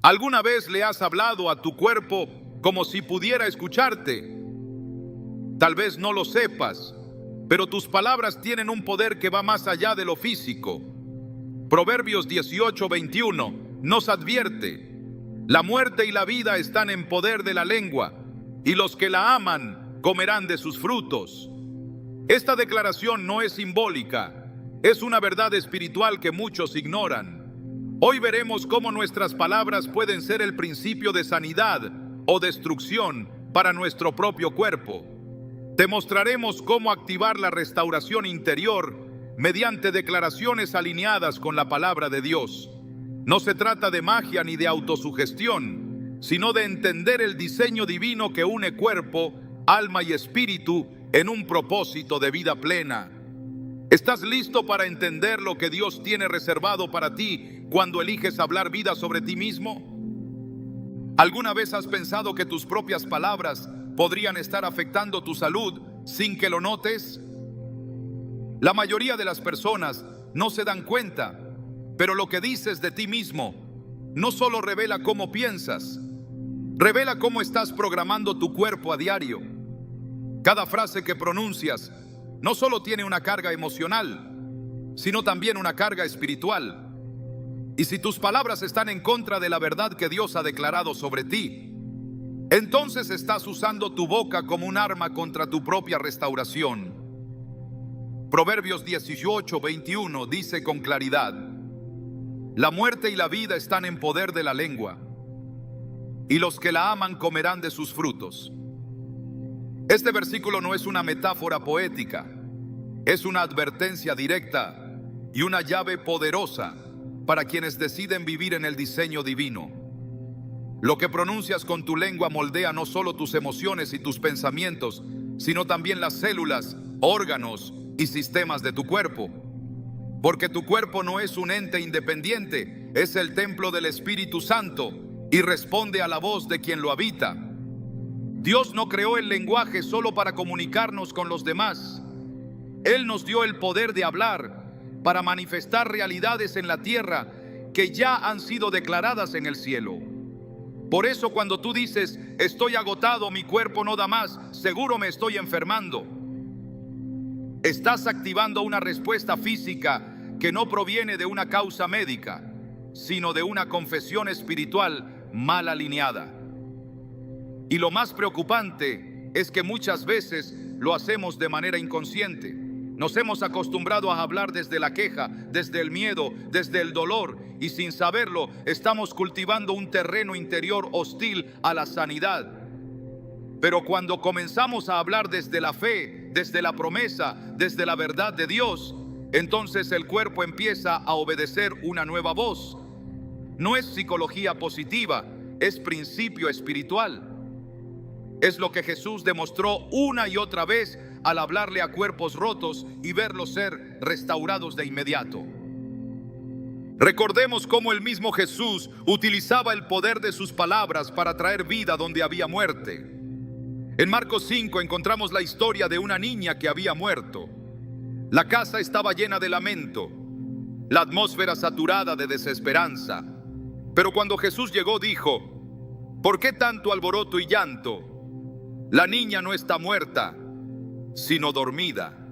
¿Alguna vez le has hablado a tu cuerpo como si pudiera escucharte? Tal vez no lo sepas, pero tus palabras tienen un poder que va más allá de lo físico. Proverbios 18:21 nos advierte: la muerte y la vida están en poder de la lengua, y los que la aman comerán de sus frutos. Esta declaración no es simbólica, es una verdad espiritual que muchos ignoran. Hoy veremos cómo nuestras palabras pueden ser el principio de sanidad o destrucción para nuestro propio cuerpo. Te mostraremos cómo activar la restauración interior mediante declaraciones alineadas con la palabra de Dios. No se trata de magia ni de autosugestión, sino de entender el diseño divino que une cuerpo, alma y espíritu en un propósito de vida plena. ¿Estás listo para entender lo que Dios tiene reservado para ti cuando eliges hablar vida sobre ti mismo? ¿Alguna vez has pensado que tus propias palabras podrían estar afectando tu salud sin que lo notes? La mayoría de las personas no se dan cuenta, pero lo que dices de ti mismo no solo revela cómo piensas, revela cómo estás programando tu cuerpo a diario. Cada frase que pronuncias no solo tiene una carga emocional, sino también una carga espiritual. Y si tus palabras están en contra de la verdad que Dios ha declarado sobre ti, entonces estás usando tu boca como un arma contra tu propia restauración. Proverbios 18:21 dice con claridad: la muerte y la vida están en poder de la lengua, y los que la aman comerán de sus frutos. Este versículo no es una metáfora poética, es una advertencia directa y una llave poderosa para quienes deciden vivir en el diseño divino. Lo que pronuncias con tu lengua moldea no solo tus emociones y tus pensamientos, sino también las células, órganos y sistemas de tu cuerpo. Porque tu cuerpo no es un ente independiente, es el templo del Espíritu Santo y responde a la voz de quien lo habita. Dios no creó el lenguaje solo para comunicarnos con los demás. Él nos dio el poder de hablar para manifestar realidades en la tierra que ya han sido declaradas en el cielo. Por eso cuando tú dices: estoy agotado, mi cuerpo no da más, seguro me estoy enfermando, estás activando una respuesta física que no proviene de una causa médica, sino de una confesión espiritual mal alineada. Y lo más preocupante es que muchas veces lo hacemos de manera inconsciente. Nos hemos acostumbrado a hablar desde la queja, desde el miedo, desde el dolor, y sin saberlo estamos cultivando un terreno interior hostil a la sanidad. Pero cuando comenzamos a hablar desde la fe, desde la promesa, desde la verdad de Dios, entonces el cuerpo empieza a obedecer una nueva voz. No es psicología positiva, es principio espiritual. Es lo que Jesús demostró una y otra vez al hablarle a cuerpos rotos y verlos ser restaurados de inmediato. Recordemos cómo el mismo Jesús utilizaba el poder de sus palabras para traer vida donde había muerte. En Marcos 5 encontramos la historia de una niña que había muerto. La casa estaba llena de lamento, la atmósfera saturada de desesperanza. Pero cuando Jesús llegó dijo: ¿por qué tanto alboroto y llanto? La niña no está muerta, sino dormida.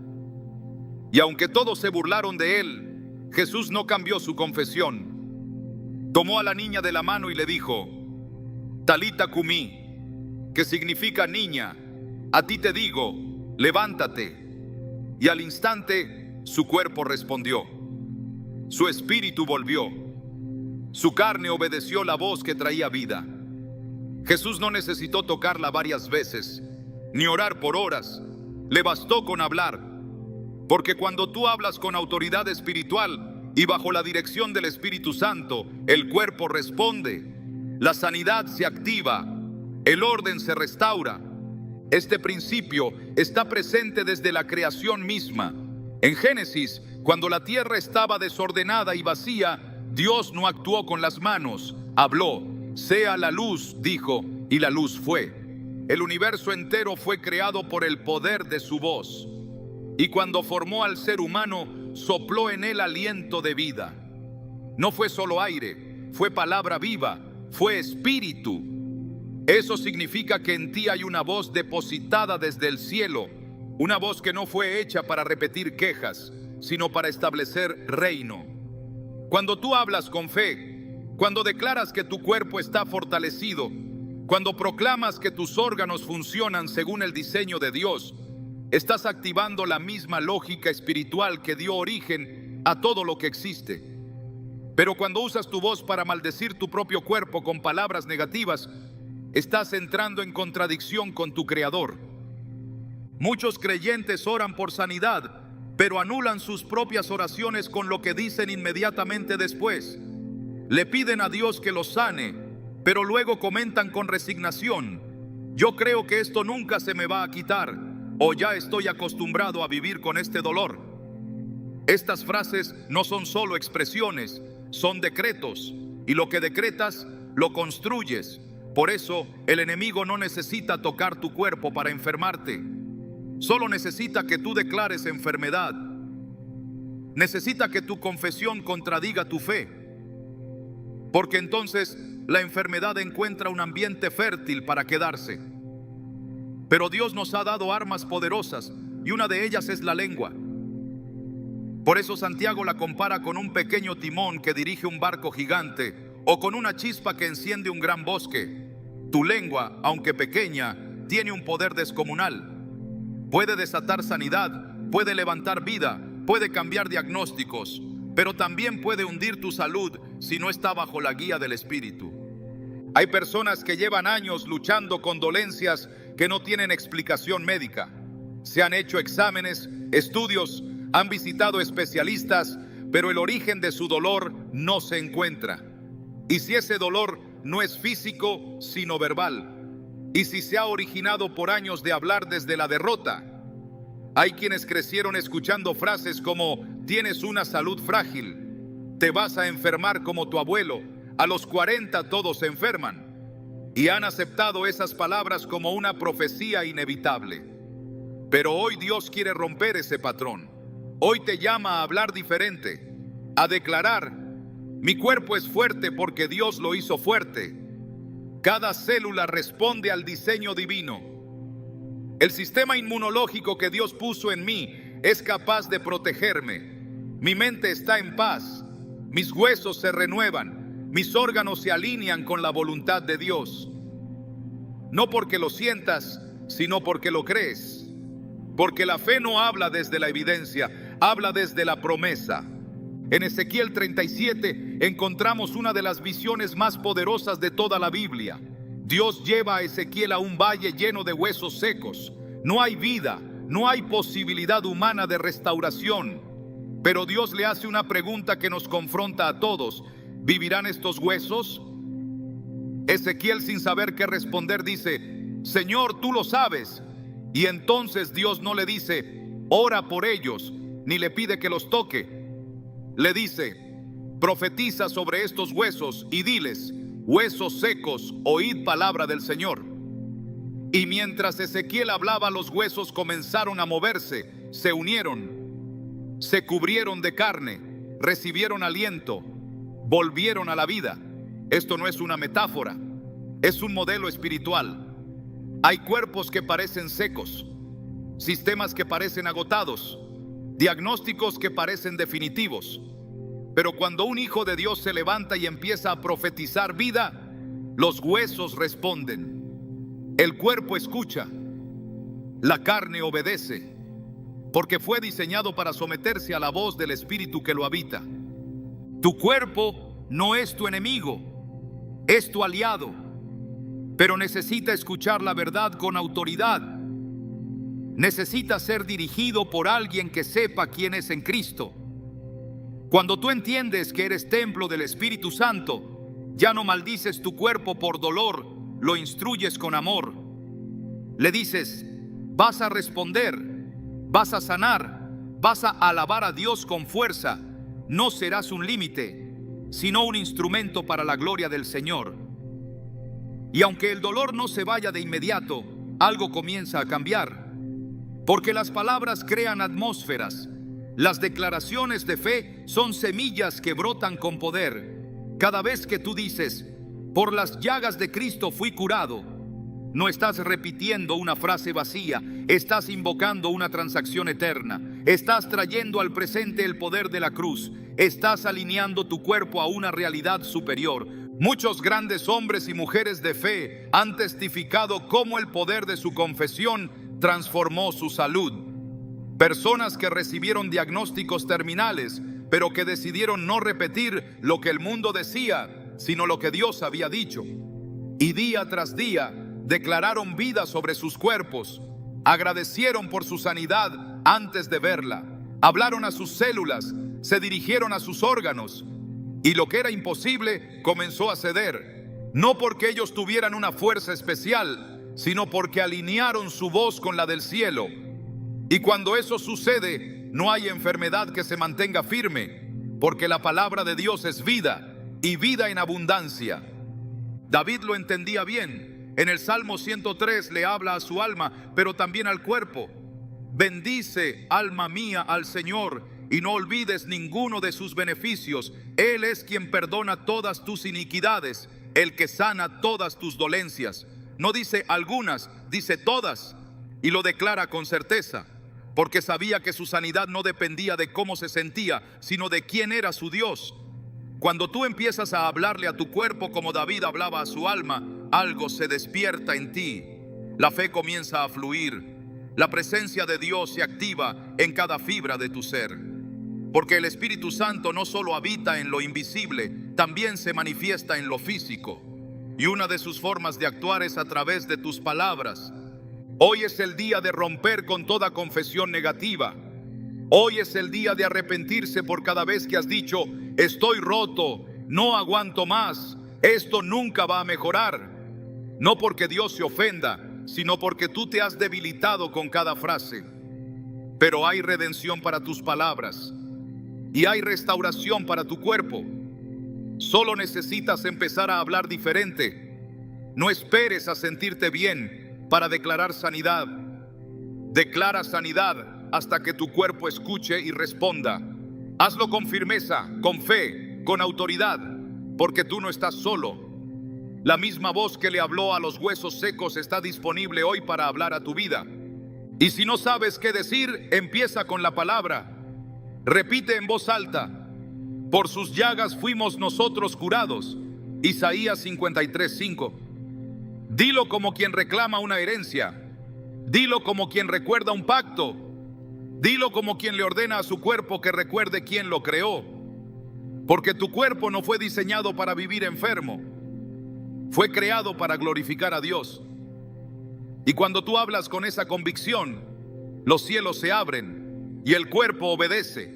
Y aunque todos se burlaron de él, Jesús no cambió su confesión. Tomó a la niña de la mano y le dijo: Talita cumí, que significa niña, a ti te digo, levántate. Y al instante su cuerpo respondió. Su espíritu volvió. Su carne obedeció la voz que traía vida. Jesús no necesitó tocarla varias veces, ni orar por horas. Le bastó con hablar. Porque cuando tú hablas con autoridad espiritual y bajo la dirección del Espíritu Santo, el cuerpo responde, la sanidad se activa, el orden se restaura. Este principio está presente desde la creación misma. En Génesis, cuando la tierra estaba desordenada y vacía, Dios no actuó con las manos, habló. Sea la luz, dijo, y la luz fue. El universo entero fue creado por el poder de su voz. Y cuando formó al ser humano, sopló en él aliento de vida. No fue solo aire, fue palabra viva, fue espíritu. Eso significa que en ti hay una voz depositada desde el cielo, una voz que no fue hecha para repetir quejas, sino para establecer reino. Cuando tú hablas con fe, cuando declaras que tu cuerpo está fortalecido, cuando proclamas que tus órganos funcionan según el diseño de Dios, estás activando la misma lógica espiritual que dio origen a todo lo que existe. Pero cuando usas tu voz para maldecir tu propio cuerpo con palabras negativas, estás entrando en contradicción con tu Creador. Muchos creyentes oran por sanidad, pero anulan sus propias oraciones con lo que dicen inmediatamente después. Le piden a Dios que los sane, pero luego comentan con resignación: yo creo que esto nunca se me va a quitar, o ya estoy acostumbrado a vivir con este dolor. Estas frases no son solo expresiones, son decretos, y lo que decretas, lo construyes. Por eso, el enemigo no necesita tocar tu cuerpo para enfermarte. Solo necesita que tú declares enfermedad. Necesita que tu confesión contradiga tu fe. Porque entonces la enfermedad encuentra un ambiente fértil para quedarse. Pero Dios nos ha dado armas poderosas, y una de ellas es la lengua. Por eso Santiago la compara con un pequeño timón que dirige un barco gigante, o con una chispa que enciende un gran bosque. Tu lengua, aunque pequeña, tiene un poder descomunal. Puede desatar sanidad, puede levantar vida, puede cambiar diagnósticos, pero también puede hundir tu salud si no está bajo la guía del Espíritu. Hay personas que llevan años luchando con dolencias que no tienen explicación médica. Se han hecho exámenes, estudios, han visitado especialistas, pero el origen de su dolor no se encuentra. Y si ese dolor no es físico, sino verbal, y si se ha originado por años de hablar desde la derrota. Hay quienes crecieron escuchando frases como: tienes una salud frágil, te vas a enfermar como tu abuelo, a los 40 todos se enferman, y han aceptado esas palabras como una profecía inevitable. Pero hoy Dios quiere romper ese patrón. Hoy te llama a hablar diferente, a declarar: mi cuerpo es fuerte porque Dios lo hizo fuerte. Cada célula responde al diseño divino. El sistema inmunológico que Dios puso en mí es capaz de protegerme. Mi mente está en paz, mis huesos se renuevan, mis órganos se alinean con la voluntad de Dios. No porque lo sientas, sino porque lo crees. Porque la fe no habla desde la evidencia, habla desde la promesa. En Ezequiel 37 encontramos una de las visiones más poderosas de toda la Biblia. Dios lleva a Ezequiel a un valle lleno de huesos secos. No hay vida, no hay posibilidad humana de restauración. Pero Dios le hace una pregunta que nos confronta a todos: ¿vivirán estos huesos? Ezequiel, sin saber qué responder, dice: Señor, tú lo sabes. Y entonces Dios no le dice: ora por ellos, ni le pide que los toque. Le dice: profetiza sobre estos huesos y diles: huesos secos, oíd palabra del Señor. Y mientras Ezequiel hablaba, los huesos comenzaron a moverse, se unieron, se cubrieron de carne, recibieron aliento, volvieron a la vida. Esto no es una metáfora, es un modelo espiritual. Hay cuerpos que parecen secos, sistemas que parecen agotados, diagnósticos que parecen definitivos. Pero cuando un hijo de Dios se levanta y empieza a profetizar vida, los huesos responden. El cuerpo escucha, la carne obedece, porque fue diseñado para someterse a la voz del Espíritu que lo habita. Tu cuerpo no es tu enemigo, es tu aliado, pero necesita escuchar la verdad con autoridad. Necesita ser dirigido por alguien que sepa quién es en Cristo. Cuando tú entiendes que eres templo del Espíritu Santo, ya no maldices tu cuerpo por dolor, lo instruyes con amor. Le dices: vas a responder, vas a sanar, vas a alabar a Dios con fuerza. No serás un límite, sino un instrumento para la gloria del Señor. Y aunque el dolor no se vaya de inmediato, algo comienza a cambiar. Porque las palabras crean atmósferas. Las declaraciones de fe son semillas que brotan con poder. Cada vez que tú dices: Por las llagas de Cristo fui curado. No estás repitiendo una frase vacía, estás invocando una transacción eterna. Estás trayendo al presente el poder de la cruz. Estás alineando tu cuerpo a una realidad superior. Muchos grandes hombres y mujeres de fe han testificado cómo el poder de su confesión transformó su salud. Personas que recibieron diagnósticos terminales, pero que decidieron no repetir lo que el mundo decía, sino lo que Dios había dicho. Y día tras día declararon vida sobre sus cuerpos, agradecieron por su sanidad antes de verla, hablaron a sus células, se dirigieron a sus órganos, y lo que era imposible comenzó a ceder, no porque ellos tuvieran una fuerza especial, sino porque alinearon su voz con la del cielo. Y cuando eso sucede, no hay enfermedad que se mantenga firme, porque la palabra de Dios es vida, y vida en abundancia. David lo entendía bien. En el Salmo 103 le habla a su alma, pero también al cuerpo. Bendice, alma mía, al Señor, y no olvides ninguno de sus beneficios. Él es quien perdona todas tus iniquidades, el que sana todas tus dolencias. No dice algunas, dice todas, y lo declara con certeza, porque sabía que su sanidad no dependía de cómo se sentía, sino de quién era su Dios. Cuando tú empiezas a hablarle a tu cuerpo como David hablaba a su alma, algo se despierta en ti. La fe comienza a fluir. La presencia de Dios se activa en cada fibra de tu ser. Porque el Espíritu Santo no solo habita en lo invisible, también se manifiesta en lo físico. Y una de sus formas de actuar es a través de tus palabras. Hoy es el día de romper con toda confesión negativa. Hoy es el día de arrepentirse por cada vez que has dicho: estoy roto, no aguanto más, esto nunca va a mejorar. No porque Dios se ofenda, sino porque tú te has debilitado con cada frase. Pero hay redención para tus palabras y hay restauración para tu cuerpo. Solo necesitas empezar a hablar diferente. No esperes a sentirte bien para declarar sanidad. Declara sanidad hasta que tu cuerpo escuche y responda. Hazlo con firmeza, con fe, con autoridad, porque tú no estás solo. La misma voz que le habló a los huesos secos está disponible hoy para hablar a tu vida. Y si no sabes qué decir, empieza con la palabra. Repite en voz alta: por sus llagas fuimos nosotros curados. Isaías 53:5. Dilo como quien reclama una herencia. Dilo como quien recuerda un pacto. Dilo como quien le ordena a su cuerpo que recuerde quién lo creó. Porque tu cuerpo no fue diseñado para vivir enfermo. Fue creado para glorificar a Dios. Y cuando tú hablas con esa convicción, los cielos se abren y el cuerpo obedece.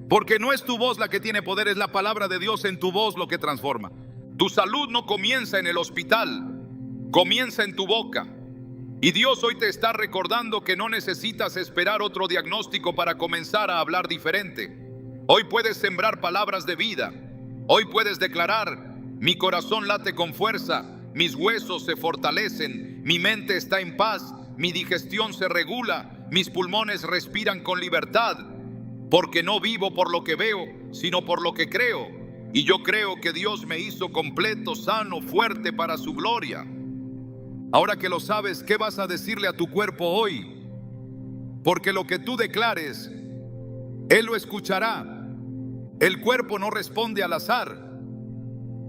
Porque no es tu voz la que tiene poder, es la palabra de Dios en tu voz lo que transforma. Tu salud no comienza en el hospital, comienza en tu boca. Y Dios hoy te está recordando que no necesitas esperar otro diagnóstico para comenzar a hablar diferente. Hoy puedes sembrar palabras de vida. Hoy puedes declarar: mi corazón late con fuerza, mis huesos se fortalecen, mi mente está en paz, mi digestión se regula, mis pulmones respiran con libertad, porque no vivo por lo que veo, sino por lo que creo. Y yo creo que Dios me hizo completo, sano, fuerte para su gloria. Ahora que lo sabes, ¿qué vas a decirle a tu cuerpo hoy? Porque lo que tú declares, Él lo escuchará. El cuerpo no responde al azar.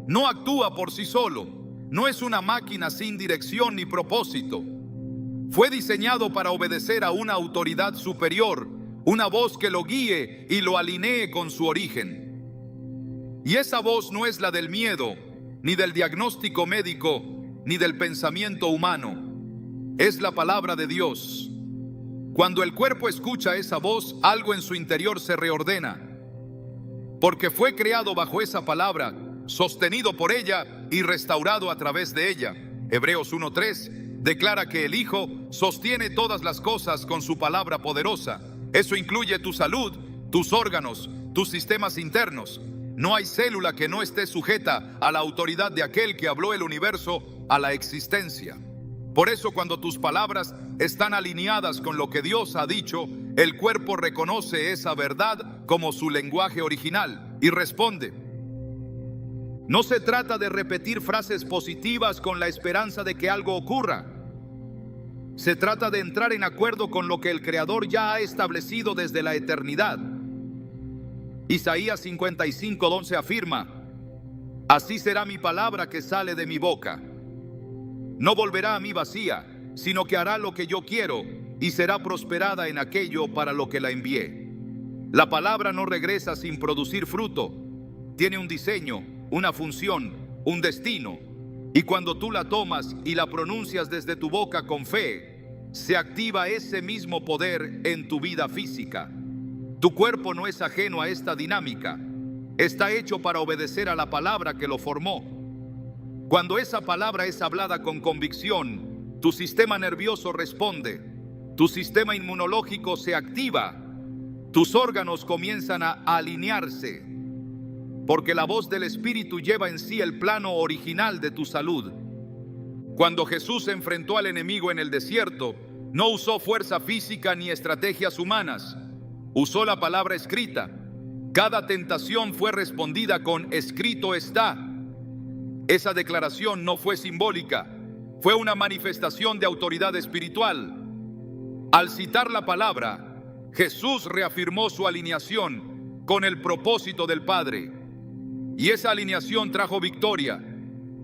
No actúa por sí solo. No es una máquina sin dirección ni propósito. Fue diseñado para obedecer a una autoridad superior, una voz que lo guíe y lo alinee con su origen. Y esa voz no es la del miedo, ni del diagnóstico médico, ni del pensamiento humano. Es la palabra de Dios. Cuando el cuerpo escucha esa voz, algo en su interior se reordena, porque fue creado bajo esa palabra, sostenido por ella y restaurado a través de ella. Hebreos 1:3 declara que el Hijo sostiene todas las cosas con su palabra poderosa. Eso incluye tu salud, tus órganos, tus sistemas internos. No hay célula que no esté sujeta a la autoridad de aquel que habló el universo a la existencia. Por eso, cuando tus palabras están alineadas con lo que Dios ha dicho, el cuerpo reconoce esa verdad como su lenguaje original y responde. No se trata de repetir frases positivas con la esperanza de que algo ocurra. Se trata de entrar en acuerdo con lo que el Creador ya ha establecido desde la eternidad. Isaías 55:11 afirma: así será mi palabra que sale de mi boca. No volverá a mí vacía, sino que hará lo que yo quiero y será prosperada en aquello para lo que la envié. La palabra no regresa sin producir fruto. Tiene un diseño, una función, un destino. Y cuando tú la tomas y la pronuncias desde tu boca con fe, se activa ese mismo poder en tu vida física. Tu cuerpo no es ajeno a esta dinámica. Está hecho para obedecer a la palabra que lo formó. Cuando esa palabra es hablada con convicción, tu sistema nervioso responde, tu sistema inmunológico se activa, tus órganos comienzan a alinearse, porque la voz del Espíritu lleva en sí el plano original de tu salud. Cuando Jesús se enfrentó al enemigo en el desierto, no usó fuerza física ni estrategias humanas, usó la palabra escrita. Cada tentación fue respondida con escrito está. Esa declaración no fue simbólica, fue una manifestación de autoridad espiritual. Al citar la palabra, Jesús reafirmó su alineación con el propósito del Padre. Y esa alineación trajo victoria.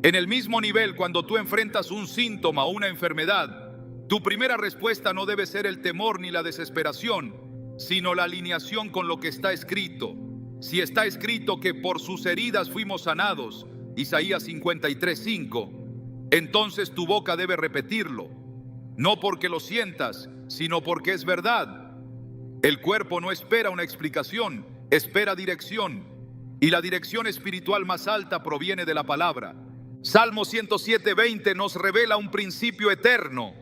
En el mismo nivel, cuando tú enfrentas un síntoma o una enfermedad, tu primera respuesta no debe ser el temor ni la desesperación, sino la alineación con lo que está escrito. Si está escrito que por sus heridas fuimos sanados, Isaías 53:5, entonces tu boca debe repetirlo, no porque lo sientas, sino porque es verdad. El cuerpo no espera una explicación, espera dirección, y la dirección espiritual más alta proviene de la palabra. Salmo 107:20 nos revela un principio eterno.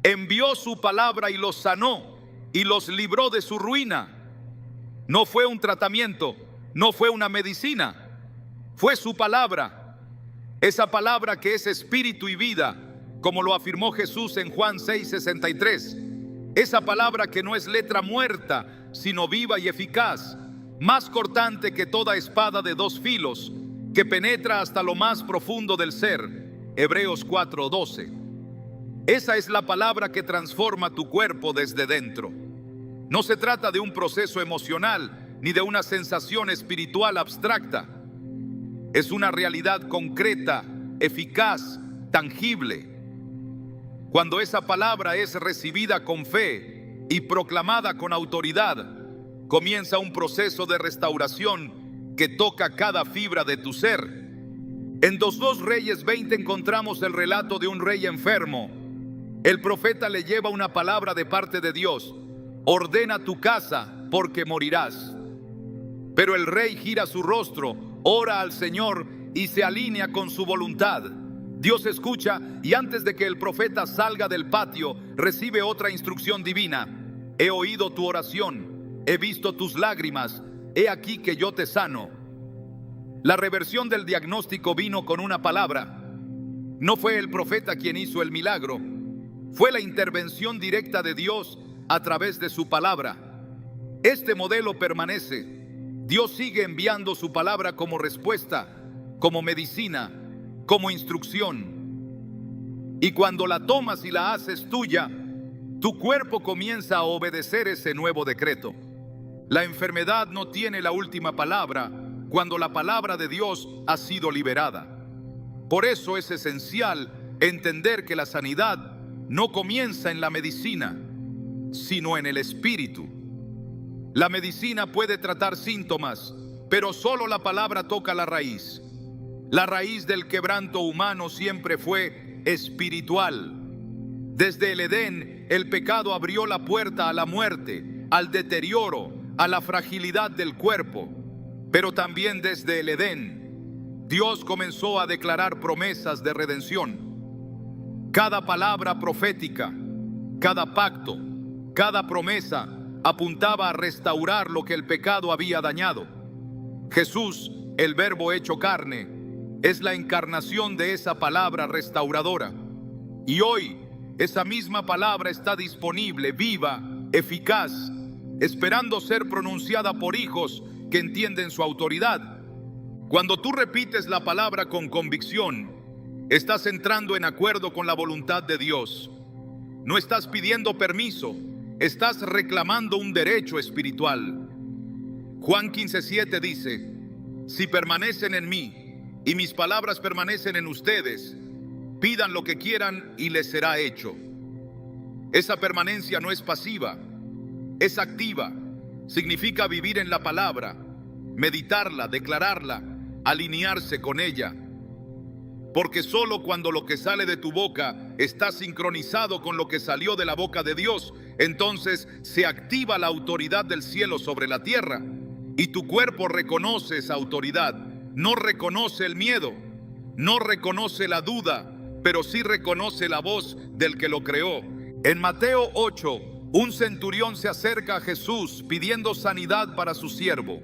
Envió su palabra y los sanó, y los libró de su ruina. No fue un tratamiento, no fue una medicina, fue su palabra. Esa palabra que es espíritu y vida, como lo afirmó Jesús en Juan 6:63. Esa palabra que no es letra muerta, sino viva y eficaz, más cortante que toda espada de dos filos, que penetra hasta lo más profundo del ser. Hebreos 4:12. Esa es la palabra que transforma tu cuerpo desde dentro. No se trata de un proceso emocional ni de una sensación espiritual abstracta. Es una realidad concreta, eficaz, tangible. Cuando esa palabra es recibida con fe y proclamada con autoridad, comienza un proceso de restauración que toca cada fibra de tu ser. En 2 Reyes 20 encontramos el relato de un rey enfermo. El profeta le lleva una palabra de parte de Dios: ordena tu casa porque morirás. Pero el rey gira su rostro, ora al Señor y se alinea con su voluntad. Dios escucha y antes de que el profeta salga del patio, recibe otra instrucción divina: he oído tu oración, he visto tus lágrimas, he aquí que yo te sano. La reversión del diagnóstico vino con una palabra. No fue el profeta quien hizo el milagro, fue la intervención directa de Dios a través de su palabra. Este modelo permanece. Dios sigue enviando su palabra como respuesta, como medicina, como instrucción. Y cuando la tomas y la haces tuya, tu cuerpo comienza a obedecer ese nuevo decreto. La enfermedad no tiene la última palabra cuando la palabra de Dios ha sido liberada. Por eso es esencial entender que la sanidad no comienza en la medicina, sino en el espíritu. La medicina puede tratar síntomas, pero solo la palabra toca la raíz. La raíz del quebranto humano siempre fue espiritual. Desde el Edén, el pecado abrió la puerta a la muerte, al deterioro, a la fragilidad del cuerpo. Pero también desde el Edén, Dios comenzó a declarar promesas de redención. Cada palabra profética, cada pacto, cada promesa apuntaba a restaurar lo que el pecado había dañado. Jesús, el Verbo hecho carne, es la encarnación de esa palabra restauradora. Y hoy, esa misma palabra está disponible, viva, eficaz, esperando ser pronunciada por hijos que entienden su autoridad. Cuando tú repites la palabra con convicción, estás entrando en acuerdo con la voluntad de Dios. No estás pidiendo permiso, estás reclamando un derecho espiritual. Juan 15:7 dice: si permanecen en mí y mis palabras permanecen en ustedes, pidan lo que quieran y les será hecho. Esa permanencia no es pasiva, es activa. Significa vivir en la palabra, meditarla, declararla, alinearse con ella. Porque solo cuando lo que sale de tu boca está sincronizado con lo que salió de la boca de Dios, entonces se activa la autoridad del cielo sobre la tierra. Y tu cuerpo reconoce esa autoridad. No reconoce el miedo, no reconoce la duda, pero sí reconoce la voz del que lo creó. En Mateo 8, un centurión se acerca a Jesús pidiendo sanidad para su siervo.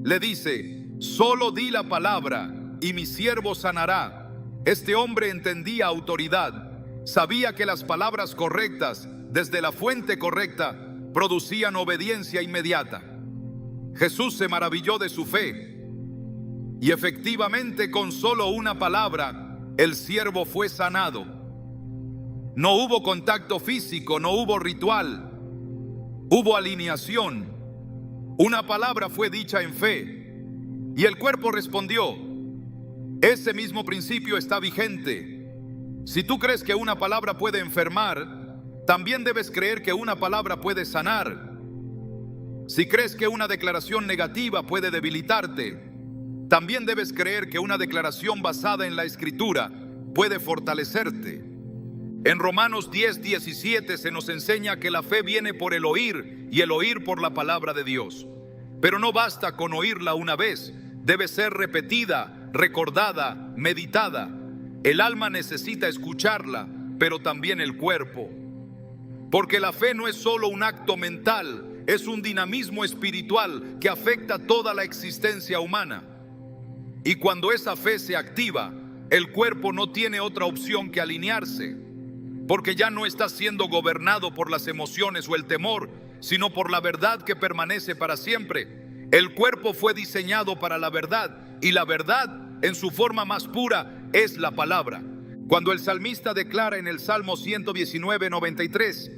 Le dice: solo di la palabra y mi siervo sanará. Este hombre entendía autoridad, sabía que las palabras correctas, desde la fuente correcta, producían obediencia inmediata. Jesús se maravilló de su fe, y efectivamente con solo una palabra, el siervo fue sanado. No hubo contacto físico, no hubo ritual, hubo alineación. Una palabra fue dicha en fe, y el cuerpo respondió. Ese mismo principio está vigente. Si tú crees que una palabra puede enfermar, también debes creer que una palabra puede sanar. Si crees que una declaración negativa puede debilitarte, también debes creer que una declaración basada en la Escritura puede fortalecerte. En Romanos 10:17 se nos enseña que la fe viene por el oír y el oír por la palabra de Dios. Pero no basta con oírla una vez, debe ser repetida, recordada, meditada. El alma necesita escucharla, pero también el cuerpo. Porque la fe no es solo un acto mental, es un dinamismo espiritual que afecta toda la existencia humana. Y cuando esa fe se activa, el cuerpo no tiene otra opción que alinearse, porque ya no está siendo gobernado por las emociones o el temor, sino por la verdad que permanece para siempre. El cuerpo fue diseñado para la verdad, y la verdad en su forma más pura es la palabra. Cuando el salmista declara en el Salmo 119:93: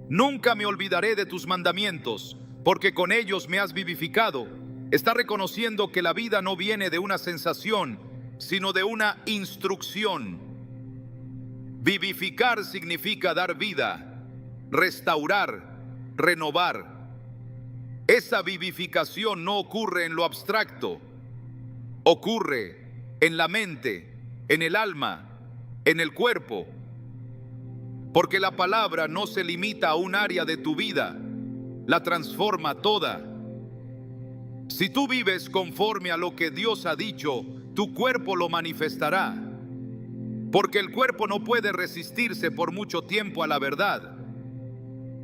nunca me olvidaré de tus mandamientos, porque con ellos me has vivificado, está reconociendo que la vida no viene de una sensación, sino de una instrucción. Vivificar significa dar vida, restaurar, renovar. Esa vivificación no ocurre en lo abstracto, ocurre en la mente, en el alma, en el cuerpo. Porque la palabra no se limita a un área de tu vida, la transforma toda. Si tú vives conforme a lo que Dios ha dicho, tu cuerpo lo manifestará. Porque el cuerpo no puede resistirse por mucho tiempo a la verdad.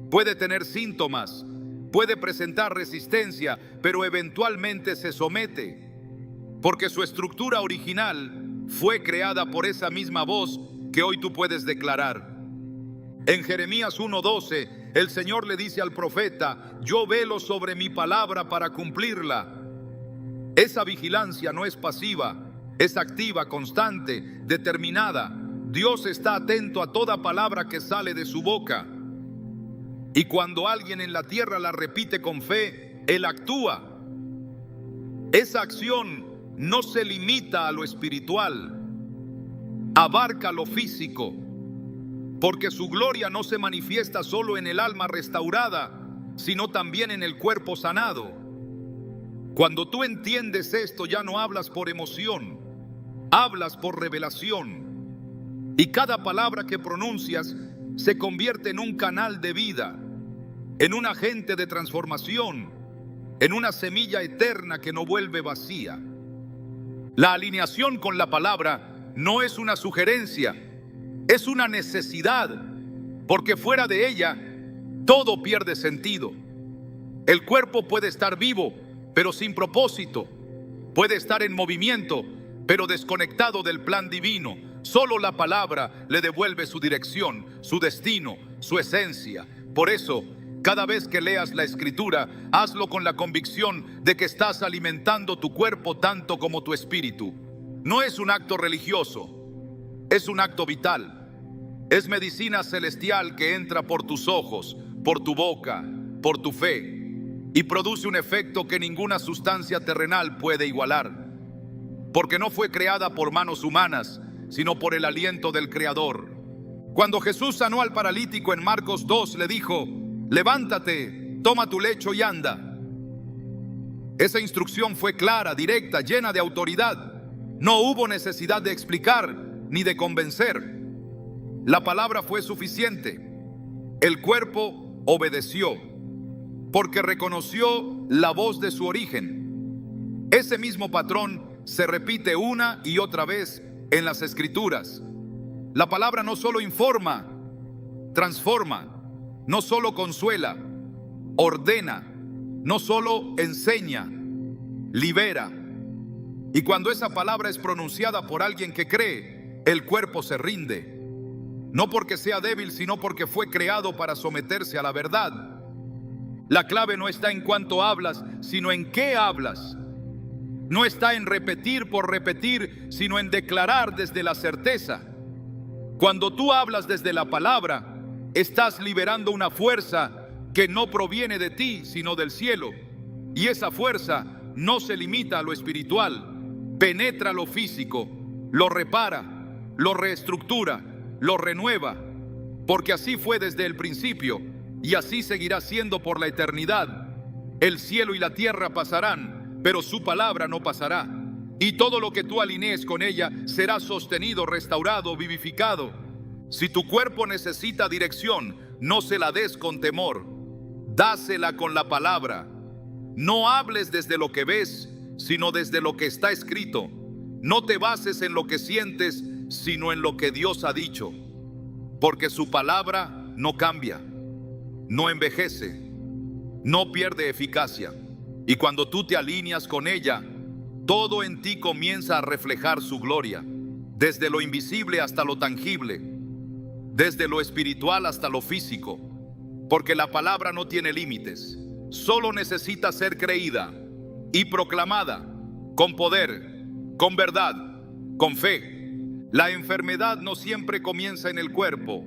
Puede tener síntomas, puede presentar resistencia, pero eventualmente se somete. Porque su estructura original fue creada por esa misma voz que hoy tú puedes declarar. En Jeremías 1:12, el Señor le dice al profeta: yo velo sobre mi palabra para cumplirla. Esa vigilancia no es pasiva, es activa, constante, determinada. Dios está atento a toda palabra que sale de su boca. Y cuando alguien en la tierra la repite con fe, Él actúa. Esa acción no se limita a lo espiritual, abarca lo físico, porque su gloria no se manifiesta solo en el alma restaurada, sino también en el cuerpo sanado. Cuando tú entiendes esto, ya no hablas por emoción, hablas por revelación, y cada palabra que pronuncias se convierte en un canal de vida, en un agente de transformación, en una semilla eterna que no vuelve vacía. La alineación con la palabra no es una sugerencia, es una necesidad, porque fuera de ella todo pierde sentido. El cuerpo puede estar vivo, pero sin propósito. Puede estar en movimiento, pero desconectado del plan divino. Solo la palabra le devuelve su dirección, su destino, su esencia. Por eso, Cada vez que leas la Escritura, hazlo con la convicción de que estás alimentando tu cuerpo tanto como tu espíritu. No es un acto religioso, es un acto vital. Es medicina celestial que entra por tus ojos, por tu boca, por tu fe, y produce un efecto que ninguna sustancia terrenal puede igualar, porque no fue creada por manos humanas, sino por el aliento del Creador. Cuando Jesús sanó al paralítico en Marcos 2, le dijo: levántate, toma tu lecho y anda. Esa instrucción fue clara, directa, llena de autoridad. No hubo necesidad de explicar ni de convencer. La palabra fue suficiente. El cuerpo obedeció, porque reconoció la voz de su origen. Ese mismo patrón se repite una y otra vez en las Escrituras. La palabra no solo informa, transforma, no solo consuela, ordena, no solo enseña, libera. Y cuando esa palabra es pronunciada por alguien que cree, el cuerpo se rinde. No porque sea débil, sino porque fue creado para someterse a la verdad. La clave no está en cuánto hablas, sino en qué hablas. No está en repetir por repetir, sino en declarar desde la certeza. Cuando tú hablas desde la palabra, estás liberando una fuerza que no proviene de ti, sino del cielo. Y esa fuerza no se limita a lo espiritual, penetra lo físico, lo repara, lo reestructura, lo renueva, porque así fue desde el principio y así seguirá siendo por la eternidad. El cielo y la tierra pasarán, pero su palabra no pasará. Y todo lo que tú alinees con ella será sostenido, restaurado, vivificado. Si tu cuerpo necesita dirección, no se la des con temor, dásela con la palabra. No hables desde lo que ves, sino desde lo que está escrito. No te bases en lo que sientes, sino en lo que Dios ha dicho, porque su palabra no cambia, no envejece, no pierde eficacia. Y cuando tú te alineas con ella, todo en ti comienza a reflejar su gloria, desde lo invisible hasta lo tangible, desde lo espiritual hasta lo físico, porque la palabra no tiene límites, solo necesita ser creída y proclamada con poder, con verdad, con fe. La enfermedad no siempre comienza en el cuerpo.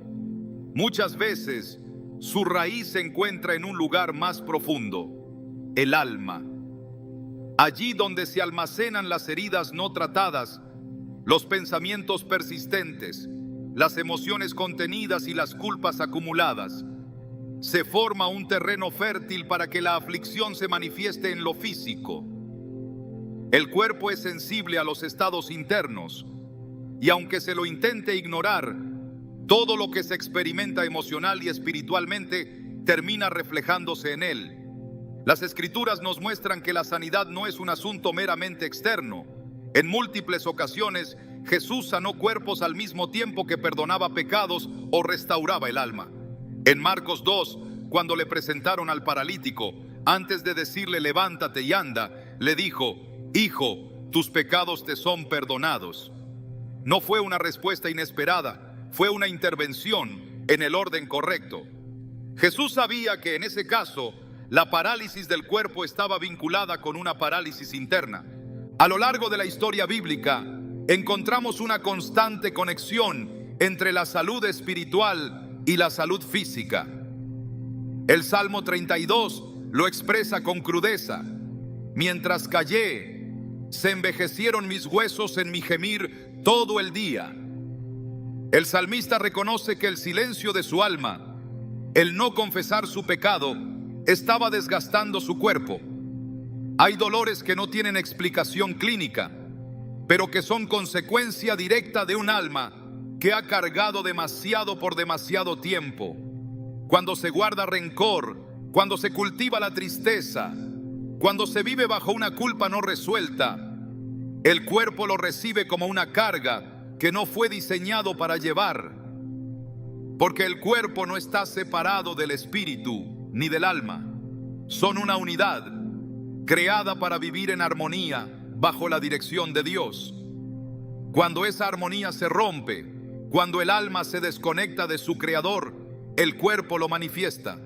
Muchas veces su raíz se encuentra en un lugar más profundo, el alma. Allí donde se almacenan las heridas no tratadas, los pensamientos persistentes, las emociones contenidas y las culpas acumuladas, se forma un terreno fértil para que la aflicción se manifieste en lo físico. El cuerpo es sensible a los estados internos, y aunque se lo intente ignorar, todo lo que se experimenta emocional y espiritualmente termina reflejándose en él. Las Escrituras nos muestran que la sanidad no es un asunto meramente externo. En múltiples ocasiones, Jesús sanó cuerpos al mismo tiempo que perdonaba pecados o restauraba el alma. En Marcos 2, cuando le presentaron al paralítico, antes de decirle levántate y anda, le dijo: hijo, tus pecados te son perdonados. No fue una respuesta inesperada, fue una intervención en el orden correcto. Jesús sabía que en ese caso la parálisis del cuerpo estaba vinculada con una parálisis interna. A lo largo de la historia bíblica encontramos una constante conexión entre la salud espiritual y la salud física. El Salmo 32 lo expresa con crudeza: mientras callé, se envejecieron mis huesos en mi gemir todo el día. El salmista reconoce que el silencio de su alma, el no confesar su pecado, estaba desgastando su cuerpo. Hay dolores que no tienen explicación clínica, pero que son consecuencia directa de un alma que ha cargado demasiado por demasiado tiempo. Cuando se guarda rencor, cuando se cultiva la tristeza, cuando se vive bajo una culpa no resuelta, el cuerpo lo recibe como una carga que no fue diseñado para llevar, porque el cuerpo no está separado del espíritu ni del alma. Son una unidad creada para vivir en armonía bajo la dirección de Dios. Cuando esa armonía se rompe, cuando el alma se desconecta de su creador, el cuerpo lo manifiesta.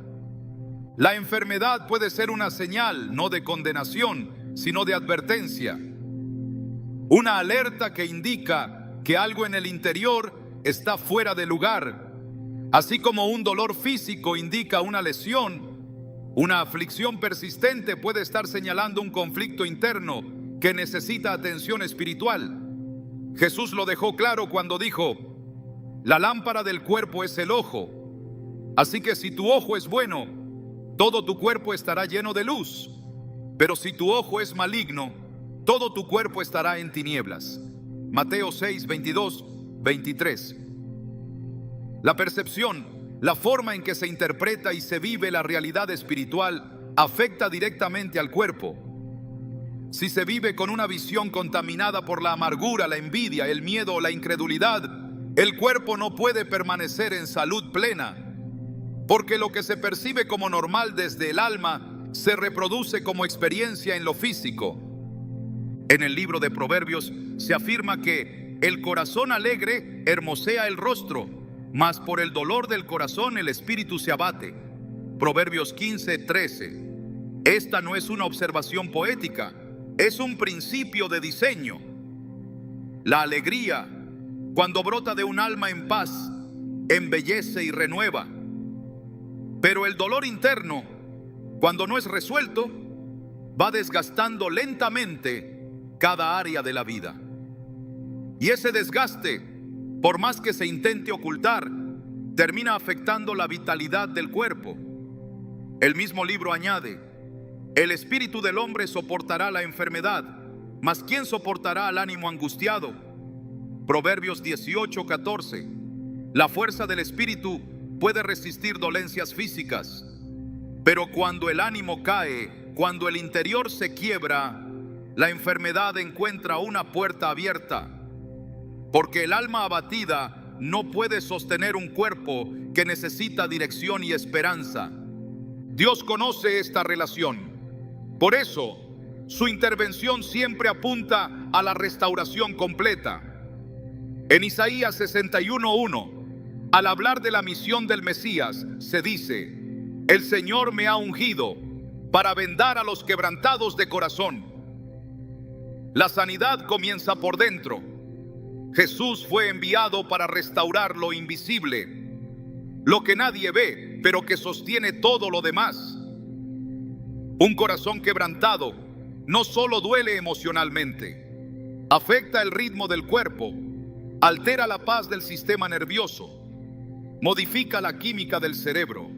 La enfermedad puede ser una señal, no de condenación, sino de advertencia. Una alerta que indica que algo en el interior está fuera de lugar. Así como un dolor físico indica una lesión, una aflicción persistente puede estar señalando un conflicto interno que necesita atención espiritual. Jesús lo dejó claro cuando dijo: la lámpara del cuerpo es el ojo. Así que si tu ojo es bueno, todo tu cuerpo estará lleno de luz. Pero si tu ojo es maligno, todo tu cuerpo estará en tinieblas. Mateo 6, 22, 23. La percepción, la forma en que se interpreta y se vive la realidad espiritual, afecta directamente al cuerpo. Si se vive con una visión contaminada por la amargura, la envidia, el miedo o la incredulidad, el cuerpo no puede permanecer en salud plena, porque lo que se percibe como normal desde el alma se reproduce como experiencia en lo físico. En el libro de Proverbios se afirma que el corazón alegre hermosea el rostro, mas por el dolor del corazón el espíritu se abate. Proverbios 15, 13. Esta no es una observación poética, es un principio de diseño. La alegría, cuando brota de un alma en paz, embellece y renueva. Pero el dolor interno, cuando no es resuelto, va desgastando lentamente cada área de la vida. Y ese desgaste, por más que se intente ocultar, termina afectando la vitalidad del cuerpo. El mismo libro añade: el espíritu del hombre soportará la enfermedad, mas ¿quién soportará al ánimo angustiado? Proverbios 18, 14. La fuerza del espíritu puede resistir dolencias físicas, pero cuando el ánimo cae, cuando el interior se quiebra, la enfermedad encuentra una puerta abierta, porque el alma abatida no puede sostener un cuerpo que necesita dirección y esperanza. Dios conoce esta relación. Por eso, su intervención siempre apunta a la restauración completa. En Isaías 61:1, al hablar de la misión del Mesías, se dice: el Señor me ha ungido para vendar a los quebrantados de corazón. La sanidad comienza por dentro. Jesús fue enviado para restaurar lo invisible, lo que nadie ve, pero que sostiene todo lo demás. Un corazón quebrantado no solo duele emocionalmente, afecta el ritmo del cuerpo, altera la paz del sistema nervioso, modifica la química del cerebro.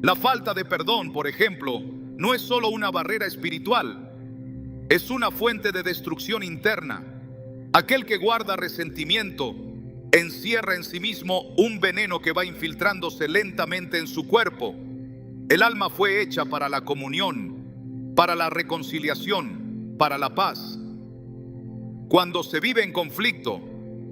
La falta de perdón, por ejemplo, no es solo una barrera espiritual, es una fuente de destrucción interna. Aquel que guarda resentimiento encierra en sí mismo un veneno que va infiltrándose lentamente en su cuerpo. El alma fue hecha para la comunión, para la reconciliación, para la paz. Cuando se vive en conflicto,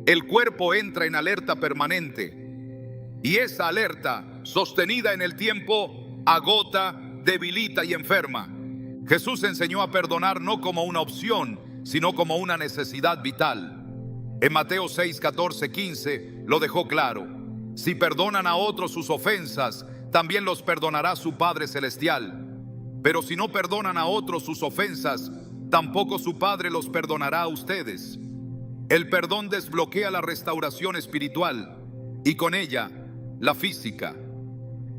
el cuerpo entra en alerta permanente, y esa alerta, sostenida en el tiempo, agota, debilita y enferma. Jesús enseñó a perdonar no como una opción, sino como una necesidad vital. En Mateo 6, 14, 15 lo dejó claro: si perdonan a otros sus ofensas, también los perdonará su Padre Celestial. Pero si no perdonan a otros sus ofensas, tampoco su Padre los perdonará a ustedes. El perdón desbloquea la restauración espiritual y con ella la física.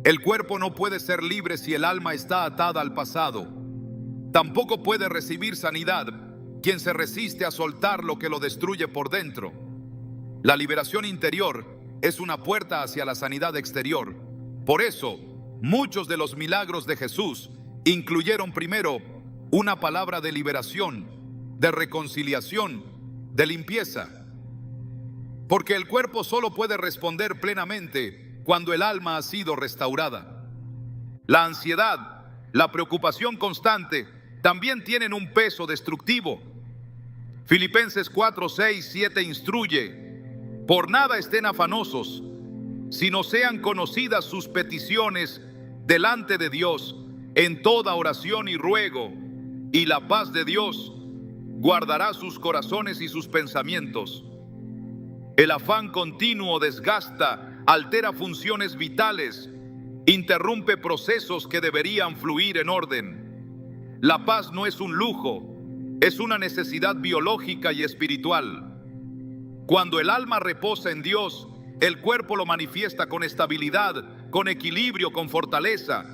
El cuerpo no puede ser libre si el alma está atada al pasado. Tampoco puede recibir sanidad quien se resiste a soltar lo que lo destruye por dentro. La liberación interior es una puerta hacia la sanidad exterior. Por eso, muchos de los milagros de Jesús incluyeron primero una palabra de liberación, de reconciliación, de limpieza. Porque el cuerpo solo puede responder plenamente cuando el alma ha sido restaurada. La ansiedad, la preocupación constante también tienen un peso destructivo. Filipenses 4, 6, 7 instruye: por nada estén afanosos, sino sean conocidas sus peticiones delante de Dios en toda oración y ruego, y la paz de Dios guardará sus corazones y sus pensamientos. El afán continuo desgasta, altera funciones vitales interrumpe procesos que deberían fluir en orden. La paz no es un lujo, es una necesidad biológica y espiritual. Cuando el alma reposa en Dios, el cuerpo lo manifiesta con estabilidad, con equilibrio, con fortaleza.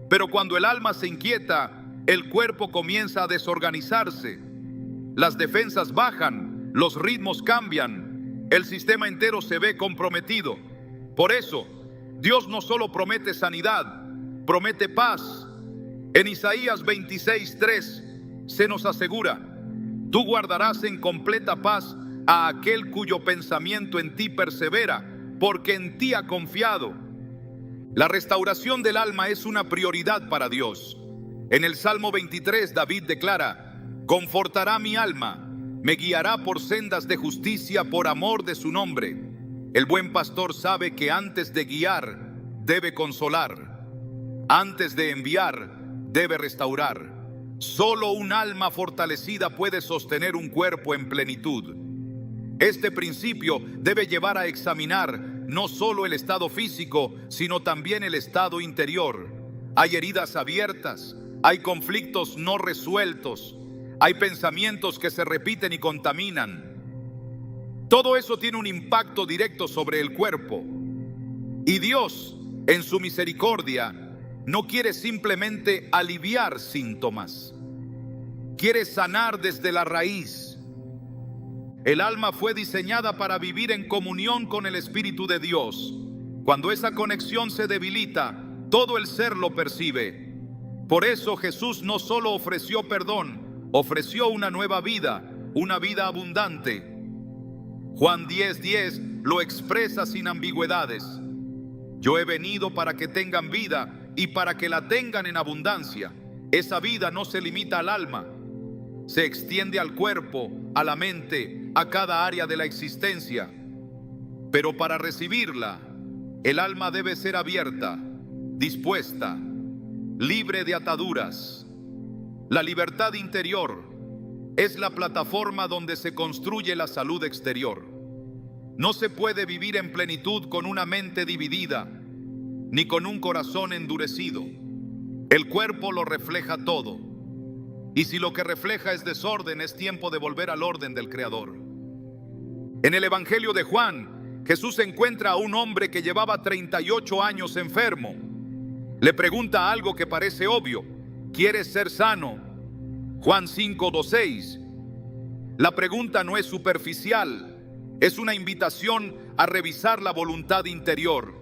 Pero cuando el alma se inquieta, el cuerpo comienza a desorganizarse. Las defensas bajan, los ritmos cambian, el sistema entero se ve comprometido. Por eso, Dios no solo promete sanidad, promete paz. En Isaías 26:3 se nos asegura: tú guardarás en completa paz a aquel cuyo pensamiento en ti persevera, porque en ti ha confiado. La restauración del alma es una prioridad para Dios. En el Salmo 23, David declara: confortará mi alma, me guiará por sendas de justicia por amor de su nombre. El buen pastor sabe que antes de guiar, debe consolar. Antes de enviar, debe restaurar. Solo un alma fortalecida puede sostener un cuerpo en plenitud. Este principio debe llevar a examinar no solo el estado físico, sino también el estado interior. Hay heridas abiertas, hay conflictos no resueltos, hay pensamientos que se repiten y contaminan. Todo eso tiene un impacto directo sobre el cuerpo. Y Dios, en su misericordia, no quiere simplemente aliviar síntomas. Quiere sanar desde la raíz. El alma fue diseñada para vivir en comunión con el Espíritu de Dios. Cuando esa conexión se debilita, todo el ser lo percibe. Por eso Jesús no solo ofreció perdón, ofreció una nueva vida, una vida abundante. Juan 10:10 lo expresa sin ambigüedades. Yo he venido para que tengan vida y para que la tengan en abundancia. Esa vida no se limita al alma, se extiende al cuerpo, a la mente, a cada área de la existencia. Pero para recibirla, el alma debe ser abierta, dispuesta, libre de ataduras. La libertad interior es la plataforma donde se construye la salud exterior. No se puede vivir en plenitud con una mente dividida, ni con un corazón endurecido. El cuerpo lo refleja todo. Y si lo que refleja es desorden, es tiempo de volver al orden del Creador. En el Evangelio de Juan, Jesús encuentra a un hombre que llevaba 38 años enfermo. Le pregunta algo que parece obvio: ¿quieres ser sano? Juan 5:6. La pregunta no es superficial, es una invitación a revisar la voluntad interior,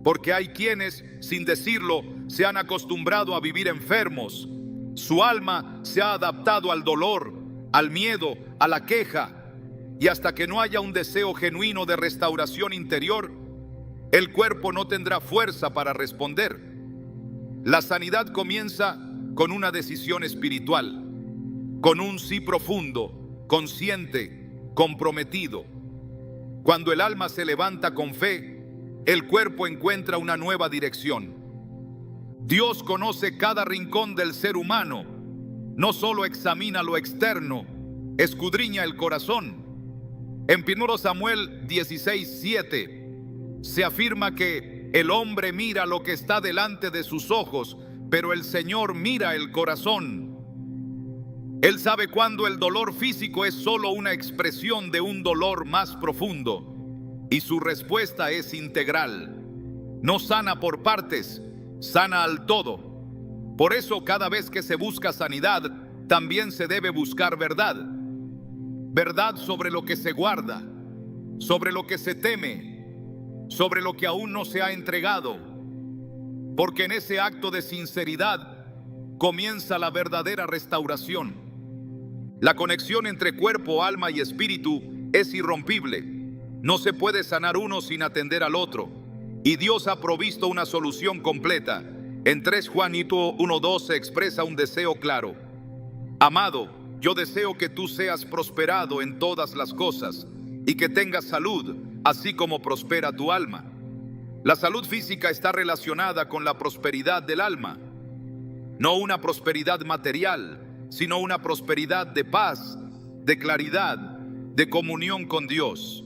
porque hay quienes, sin decirlo, se han acostumbrado a vivir enfermos. Su alma se ha adaptado al dolor, al miedo, a la queja, y hasta que no haya un deseo genuino de restauración interior, el cuerpo no tendrá fuerza para responder. La sanidad comienza con una decisión espiritual, con un sí profundo, consciente, comprometido. Cuando el alma se levanta con fe, el cuerpo encuentra una nueva dirección. Dios conoce cada rincón del ser humano. No solo examina lo externo, escudriña el corazón. En 1 Samuel 16:7 se afirma que el hombre mira lo que está delante de sus ojos, pero el Señor mira el corazón. Él sabe cuándo el dolor físico es solo una expresión de un dolor más profundo, y su respuesta es integral. No sana por partes, sana al todo. Por eso cada vez que se busca sanidad, también se debe buscar verdad. Verdad sobre lo que se guarda, sobre lo que se teme, sobre lo que aún no se ha entregado. Porque en ese acto de sinceridad comienza la verdadera restauración. La conexión entre cuerpo, alma y espíritu es irrompible. No se puede sanar uno sin atender al otro. Y Dios ha provisto una solución completa. En 3 Juan 1:2 se expresa un deseo claro. Amado, yo deseo que tú seas prosperado en todas las cosas y que tengas salud, así como prospera tu alma. La salud física está relacionada con la prosperidad del alma. No una prosperidad material, sino una prosperidad de paz, de claridad, de comunión con Dios.